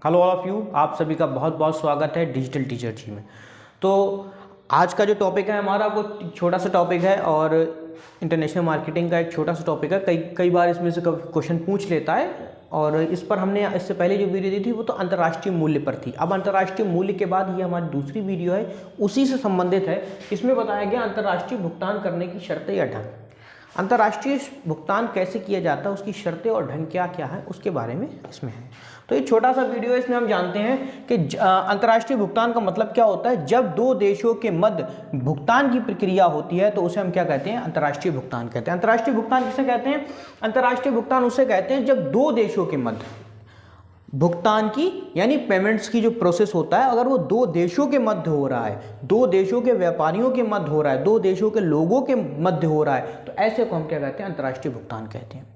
Hello all of you, आप सभी का बहुत बहुत स्वागत है डिजिटल टीचर जी में। तो आज का जो टॉपिक है हमारा वो छोटा सा टॉपिक है और इंटरनेशनल मार्केटिंग का एक छोटा सा टॉपिक है। कई बार इसमें से क्वेश्चन पूछ लेता है और इस पर हमने इससे पहले जो वीडियो दी थी वो तो अंतर्राष्ट्रीय मूल्य पर थी। अब अंतर्राष्ट्रीय मूल्य के बाद ये हमारी दूसरी वीडियो है, उसी से संबंधित है। इसमें बताया गया अंतर्राष्ट्रीय भुगतान करने की शर्तें या ढंग, अंतर्राष्ट्रीय भुगतान कैसे किया जाता है, उसकी शर्तें और ढंग क्या क्या है उसके बारे में इसमें है। तो ये छोटा सा वीडियो है, इसमें हम जानते हैं कि अंतर्राष्ट्रीय भुगतान का मतलब क्या होता है। जब दो देशों के मध्य भुगतान की प्रक्रिया होती है तो उसे हम क्या कहते हैं, अंतर्राष्ट्रीय भुगतान कहते हैं। अंतर्राष्ट्रीय भुगतान किसे कहते हैं? अंतर्राष्ट्रीय भुगतान उसे कहते हैं जब दो देशों के मध्य भुगतान की यानी पेमेंट्स की जो प्रोसेस होता है, अगर वो दो देशों के मध्य हो रहा है, दो देशों के व्यापारियों के मध्य हो रहा है, दो देशों के लोगों के मध्य हो रहा है, तो ऐसे को हम क्या कहते हैं, अंतर्राष्ट्रीय भुगतान कहते हैं।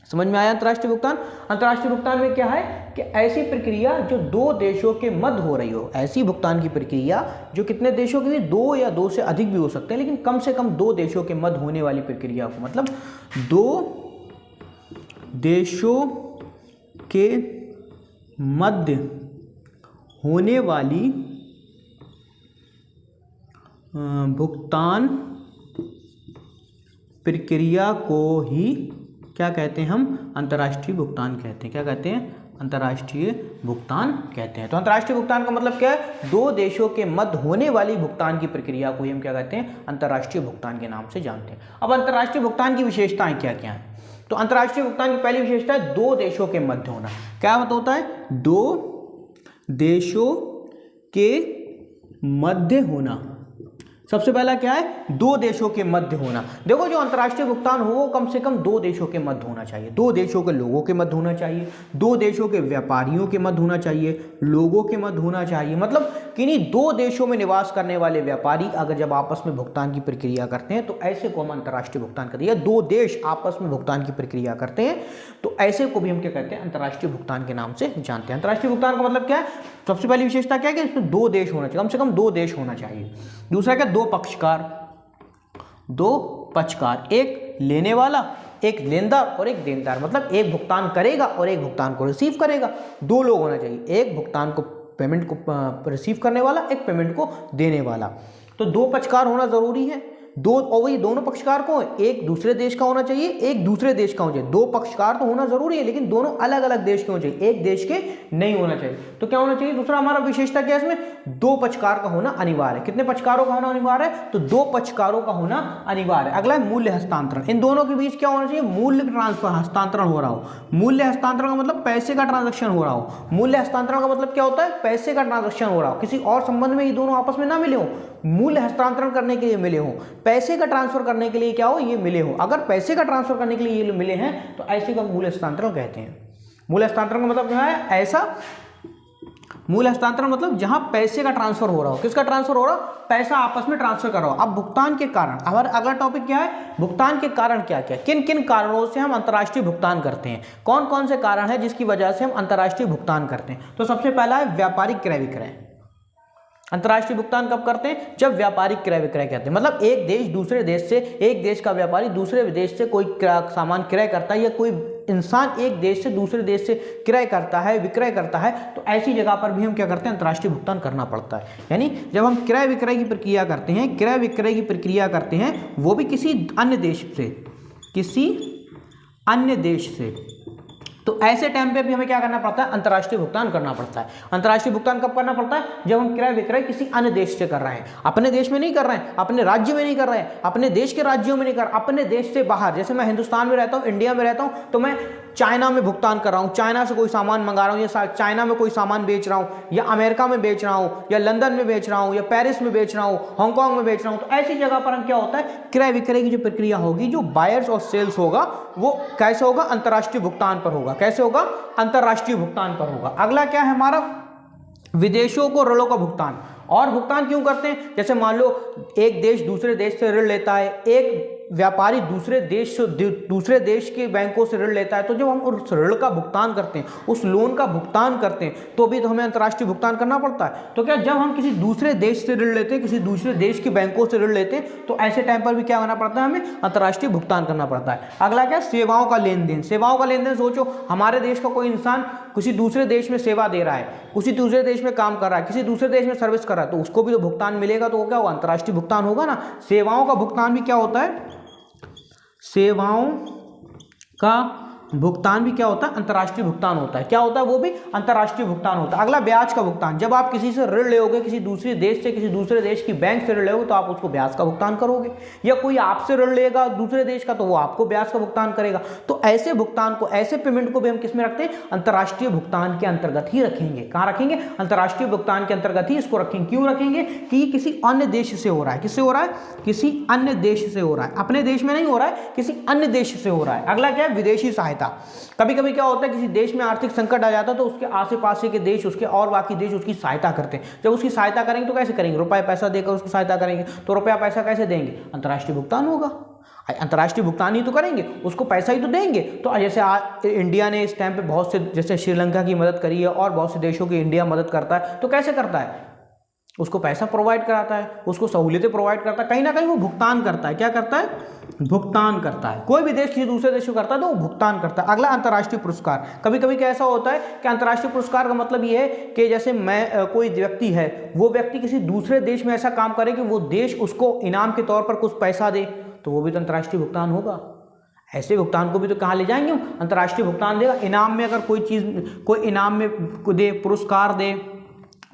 समझ में आया अंतर्राष्ट्रीय भुगतान? अंतर्राष्ट्रीय भुगतान में क्या है कि ऐसी प्रक्रिया जो दो देशों के मध्य हो रही हो, ऐसी भुगतान की प्रक्रिया जो कितने देशों की भी, दो या दो से अधिक भी हो सकते हैं, लेकिन कम से कम दो देशों के मध्य होने वाली प्रक्रिया को, मतलब दो देशों के मध्य होने वाली भुगतान प्रक्रिया को ही क्या कहते हैं, हम अंतर्राष्ट्रीय भुगतान कहते हैं। क्या कहते हैं? अंतर्राष्ट्रीय भुगतान कहते हैं। तो अंतर्राष्ट्रीय भुगतान का मतलब क्या है? दो देशों के मध्य होने वाली भुगतान की प्रक्रिया को ही हम क्या कहते हैं, अंतर्राष्ट्रीय भुगतान के नाम से जानते हैं। अब अंतर्राष्ट्रीय भुगतान की विशेषताएं क्या क्या हैं? तो अंतर्राष्ट्रीय भुगतान की पहली विशेषता है दो देशों के मध्य होना। क्या मतलब होता है? दो देशों के मध्य होना। सबसे पहला क्या है? दो देशों के मध्य होना। देखो, जो अंतर्राष्ट्रीय भुगतान हो वो कम से कम दो देशों के मध्य होना चाहिए, दो देशों के लोगों के मध्य होना चाहिए, दो देशों के व्यापारियों के मध्य होना चाहिए, लोगों के मध्य होना चाहिए। मतलब किन्हीं दो देशों में निवास करने वाले व्यापारी अगर जब आपस में भुगतान की प्रक्रिया करते हैं तो ऐसे को हम अंतर्राष्ट्रीय भुगतान कहते हैं। दो देश आपस में भुगतान की प्रक्रिया करते हैं तो ऐसे को भी हम क्या कहते हैं, अंतर्राष्ट्रीय भुगतान के नाम से जानते हैं। अंतर्राष्ट्रीय भुगतान का मतलब क्या है? सबसे पहली विशेषता क्या है कि इसमें दो देश होना चाहिए, कम से कम दो देश होना चाहिए। दूसरा क्या? दो पक्षकार, दो पक्षकार, एक लेने वाला, एक लेनदार और एक देनदार। मतलब एक भुगतान करेगा और एक भुगतान को रिसीव करेगा। दो लोग होना चाहिए, एक भुगतान को, पेमेंट को रिसीव करने वाला, एक पेमेंट को देने वाला। तो दो पक्षकार होना जरूरी है। दो, और वही दोनों पक्षकार को एक दूसरे देश का होना चाहिए, एक दूसरे देश का होना चाहिए। दो पक्षकार तो होना जरूरी है लेकिन दोनों अलग अलग देश के होना चाहिए, एक देश के नहीं होना चाहिए। तो क्या होना चाहिए? दूसरा हमारा विशेषता क्या है इसमें? दो पक्षकार का होना अनिवार्य है। कितने पक्षकारों का होना अनिवार्य है? तो दो पक्षकारों का होना अनिवार्य है। अगला है मूल्य हस्तांतरण। इन दोनों के बीच क्या होना चाहिए? मूल्य ट्रांसफर, हस्तांतरण हो रहा हो। मूल्य हस्तांतरण का मतलब पैसे का ट्रांजेक्शन हो रहा हो। मूल्य हस्तांतरण का मतलब क्या होता है? पैसे का ट्रांजेक्शन हो रहा हो, किसी और संबंध में ये दोनों आपस में ना मिले हो, मूल्य हस्तांतरण करने के लिए मिले हो, पैसे का ट्रांसफर करने के लिए क्या हो, ये मिले हो। अगर पैसे का ट्रांसफर करने के लिए ये मिले हैं तो ऐसे का मूल्य हस्तांतरण कहते हैं। मूल्य हस्तांतरण का मतलब क्या है? ऐसा मूल्य हस्तांतरण मतलब जहां पैसे का ट्रांसफर हो रहा हो। किसका ट्रांसफर हो रहा हो? पैसा आपस में ट्रांसफर कर रहा हो। अब भुगतान के कारण, हमारा अगला टॉपिक क्या है? भुगतान के कारण क्या क्या, किन किन कारणों से हम अंतर्राष्ट्रीय भुगतान करते हैं, कौन कौन से कारण है जिसकी वजह से हम अंतर्राष्ट्रीय भुगतान करते हैं। तो सबसे पहला है व्यापारिक क्रय विक्रय। अंतर्राष्ट्रीय भुगतान कब करते हैं? जब व्यापारिक क्रय विक्रय करते हैं। मतलब एक देश दूसरे देश से, एक देश का व्यापारी दूसरे देश से कोई सामान क्रय करता है या कोई इंसान एक देश से दूसरे देश से क्रय करता है, विक्रय करता है, तो ऐसी जगह पर भी हम क्या करते हैं? अंतर्राष्ट्रीय भुगतान करना पड़ता है। यानी जब हम क्रय विक्रय की प्रक्रिया करते हैं, क्रय विक्रय की प्रक्रिया करते हैं वो भी किसी अन्य देश से, किसी अन्य देश से, तो ऐसे टाइम पे भी हमें क्या करना पड़ता है? अंतर्राष्ट्रीय भुगतान करना पड़ता है। अंतर्राष्ट्रीय भुगतान कब करना पड़ता है? जब हम क्रय विक्रय किसी अन्य देश से कर रहे हैं, अपने देश में नहीं कर रहे हैं, अपने राज्य में नहीं कर रहे हैं, अपने देश के राज्यों में नहीं कर, अपने देश से बाहर। जैसे मैं हिंदुस्तान में रहता हूँ, इंडिया में रहता हूँ, तो मैं चाइना में भुगतान कर रहा हूँ, चाइना से कोई सामान मंगा रहा हूँ या चाइना में कोई सामान बेच रहा हूँ, या अमेरिका में बेच रहा हूँ, या लंदन में बेच रहा हूँ, या पेरिस में बेच रहा हूँ, हांगकांग में बेच रहा हूँ, तो ऐसी जगह पर हम क्या होता है? क्रय विक्रय की जो प्रक्रिया होगी, जो बायर्स और सेल्स होगा, वो कैसे होगा? अंतर्राष्ट्रीय भुगतान पर होगा। कैसे होगा? अंतर्राष्ट्रीय भुगतान पर होगा। अगला क्या है हमारा? विदेशों को ऋणों का भुगतान। और भुगतान क्यों करते हैं? जैसे मान लो एक देश दूसरे देश से ऋण लेता है, एक व्यापारी दूसरे देश के बैंकों से ऋण लेता है, तो जब हम उस ऋण का भुगतान करते हैं, उस लोन का भुगतान करते हैं, तो भी तो हमें अंतर्राष्ट्रीय भुगतान करना पड़ता है। तो क्या जब हम किसी दूसरे देश से ऋण लेते हैं, किसी दूसरे देश के बैंकों से ऋण लेते हैं, तो ऐसे टाइम पर भी क्या करना पड़ता है, हमें अंतर्राष्ट्रीय भुगतान करना पड़ता है। अगला क्या, सेवाओं का लेन देन। सेवाओं का लेन देन, सोचो हमारे देश का कोई इंसान किसी दूसरे देश में सेवा दे रहा है, किसी दूसरे देश में काम कर रहा है, किसी दूसरे देश में सर्विस कर रहा है, तो उसको भी तो भुगतान मिलेगा, तो वो क्या होगा, अंतर्राष्ट्रीय भुगतान होगा ना। सेवाओं का भुगतान भी क्या होता है, सेवाओं का भुगतान भी क्या होता है, अंतर्राष्ट्रीय भुगतान होता है। क्या होता है, वो भी अंतर्राष्ट्रीय भुगतान होता है। अगला ब्याज का भुगतान। जब आप किसी से ऋण लेोगे, किसी दूसरे देश से, किसी दूसरे देश की बैंक से ऋण लेोगे, तो आप उसको ब्याज का भुगतान करोगे, या कोई आपसे ऋण लेगा दूसरे देश का, तो वो आपको ब्याज का भुगतान करेगा। तो ऐसे भुगतान को, ऐसे पेमेंट को भी हम किस में रखते हैं, अंतर्राष्ट्रीय भुगतान के अंतर्गत ही रखेंगे। कहाँ रखेंगे, अंतर्राष्ट्रीय भुगतान के अंतर्गत ही इसको रखेंगे। क्यों रखेंगे, कि किसी अन्य देश से हो रहा है। किससे हो रहा है, किसी अन्य देश से हो रहा है, अपने देश में नहीं हो रहा है, किसी अन्य देश से हो रहा है। अगला क्या है, विदेशी सहायता। कभी कभी क्या होता है, किसी देश में आर्थिक संकट आ जाता है, तो उसके आसे पास के देश, उसके और बाकी देश उसकी सहायता करते हैं। जब उसकी सहायता करेंगे तो कैसे करेंगे, रुपया पैसा देकर उसकी सहायता करेंगे। तो रुपया पैसा कैसे देंगे, अंतर्राष्ट्रीय भुगतान होगा। अंतर्राष्ट्रीय भुगतान ही तो करेंगे, उसको पैसा ही तो देंगे। तो जैसे आज इंडिया ने इस टाइम पे बहुत से, जैसे श्रीलंका की मदद करी है, और बहुत से देशों की इंडिया मदद करता है, तो कैसे करता है, उसको पैसा प्रोवाइड कराता है, उसको सहूलियतें प्रोवाइड करता है, कहीं ना कहीं वो भुगतान करता है। क्या करता है, भुगतान करता है। कोई भी देश किसी दूसरे देश को करता है तो वो भुगतान करता है। अगला, अंतर्राष्ट्रीय पुरस्कार। कभी कभी कैसा होता है कि अंतर्राष्ट्रीय पुरस्कार का मतलब ये है कि जैसे कोई व्यक्ति है, वो व्यक्ति किसी दूसरे देश में ऐसा काम करे कि वो देश उसको इनाम के तौर पर कुछ पैसा दे, तो वो भी तो अंतर्राष्ट्रीय भुगतान होगा। ऐसे भुगतान को भी तो कहाँ ले जाएंगे हम, अंतर्राष्ट्रीय भुगतान देगा। इनाम में अगर कोई चीज़, कोई इनाम में दे, पुरस्कार दे,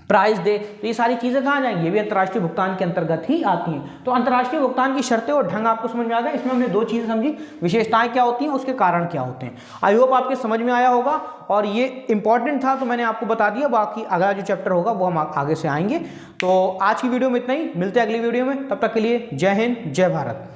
प्राइज दे, तो ये सारी चीज़ें कहाँ जाएंगी, ये भी अंतर्राष्ट्रीय भुगतान के अंतर्गत ही आती हैं। तो अंतर्राष्ट्रीय भुगतान की शर्तें और ढंग आपको समझ में आ गया। इसमें हमने दो चीज़ें समझी, विशेषताएं क्या होती हैं, उसके कारण क्या होते हैं। आई होप आपके समझ में आया होगा, और ये इंपॉर्टेंट था तो मैंने आपको बता दिया। बाकी अगला जो चैप्टर होगा वो हम आगे से आएंगे। तो आज की वीडियो में इतना ही, मिलते हैं अगली वीडियो में। तब तक के लिए जय हिंद, जय भारत।